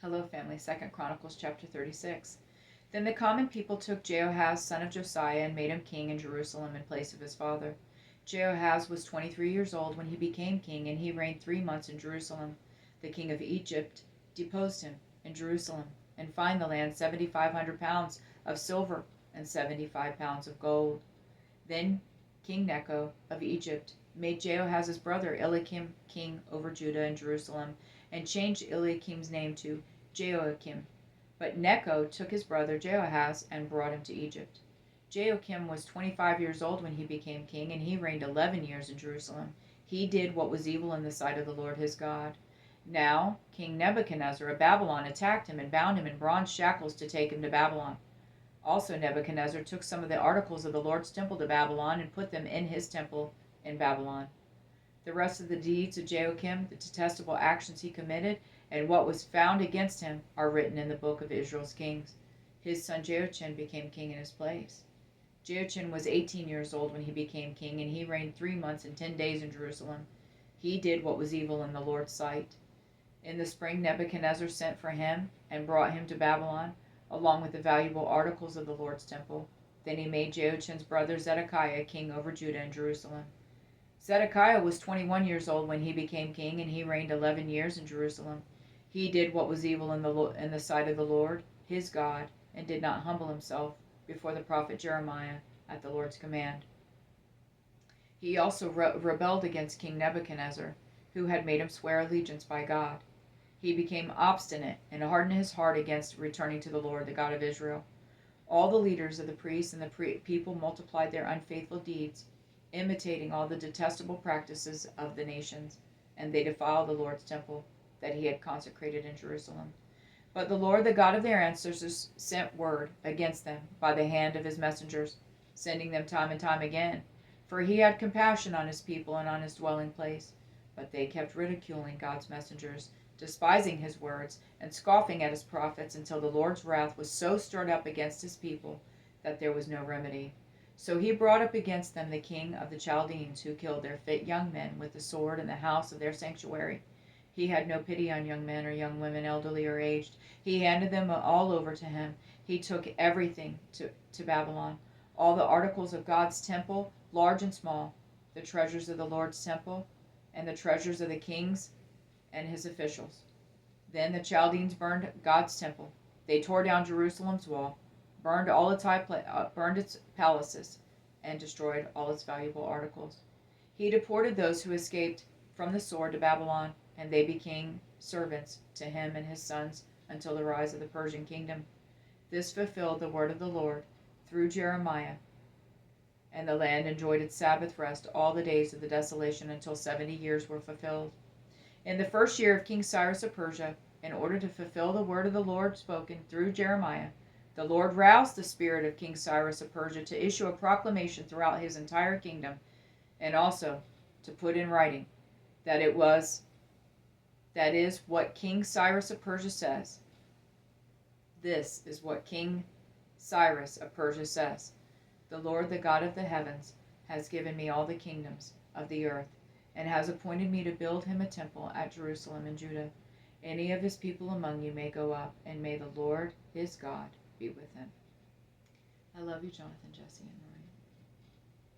Hello, family. 2 Chronicles chapter 36. Then the common people took Jehoahaz, son of Josiah, and made him king in Jerusalem in place of his father. Jehoahaz was 23 years old when he became king, and he reigned 3 months in Jerusalem. The king of Egypt deposed him in Jerusalem, and fined the land 7,500 pounds of silver and 75 pounds of gold. Then King Necho of Egypt made Jehoahaz's brother Eliakim king over Judah and Jerusalem, and changed Eliakim's name to Jehoiakim. But Necho took his brother Jehoahaz and brought him to Egypt. Jehoiakim was 25 years old when he became king, and he reigned 11 years in Jerusalem. He did what was evil in the sight of the Lord his God. Now King Nebuchadnezzar of Babylon attacked him and bound him in bronze shackles to take him to Babylon. Also Nebuchadnezzar took some of the articles of the Lord's temple to Babylon and put them in his temple in Babylon. The rest of the deeds of Jehoiakim, the detestable actions he committed, and what was found against him are written in the book of Israel's kings. His son Jehoiachin became king in his place. Jehoiachin was 18 years old when he became king, and he reigned 3 months and 10 days in Jerusalem. He did what was evil in the Lord's sight. In the spring Nebuchadnezzar sent for him and brought him to Babylon, along with the valuable articles of the Lord's temple. Then he made Jehoiachin's brother Zedekiah king over Judah and Jerusalem. Zedekiah was 21 years old when he became king, and he reigned 11 years in Jerusalem. He did what was evil in the sight of the Lord, his God, and did not humble himself before the prophet Jeremiah at the Lord's command. He also rebelled against King Nebuchadnezzar, who had made him swear allegiance by God. He became obstinate and hardened his heart against returning to the Lord, the God of Israel. All the leaders of the priests and the people multiplied their unfaithful deeds, imitating all the detestable practices of the nations, and they defiled the Lord's temple that he had consecrated in Jerusalem. But the Lord, the God of their ancestors, sent word against them by the hand of his messengers, sending them time and time again, for he had compassion on his people and on his dwelling place. But they kept ridiculing God's messengers, despising his words, and scoffing at his prophets, until the Lord's wrath was so stirred up against his people that there was no remedy. So he brought up against them the king of the Chaldeans, who killed their fit young men with the sword in the house of their sanctuary. He had no pity on young men or young women, elderly or aged. He handed them all over to him. He took everything to Babylon, all the articles of God's temple, large and small, the treasures of the Lord's temple, and the treasures of the kings and his officials. Then the Chaldeans burned God's temple. They tore down Jerusalem's wall, burned its palaces, and destroyed all its valuable articles. He deported those who escaped from the sword to Babylon, and they became servants to him and his sons until the rise of the Persian kingdom. This fulfilled the word of the Lord through Jeremiah, and the land enjoyed its Sabbath rest all the days of the desolation until 70 years were fulfilled. In the first year of King Cyrus of Persia, in order to fulfill the word of the Lord spoken through Jeremiah, the Lord roused the spirit of King Cyrus of Persia to issue a proclamation throughout his entire kingdom, and also to put in writing that is what King Cyrus of Persia says. This is what King Cyrus of Persia says. The Lord, the God of the heavens, has given me all the kingdoms of the earth, and has appointed me to build him a temple at Jerusalem in Judah. Any of his people among you may go up, and may the Lord his God be with him. I love you, Jonathan, Jesse, and Marie.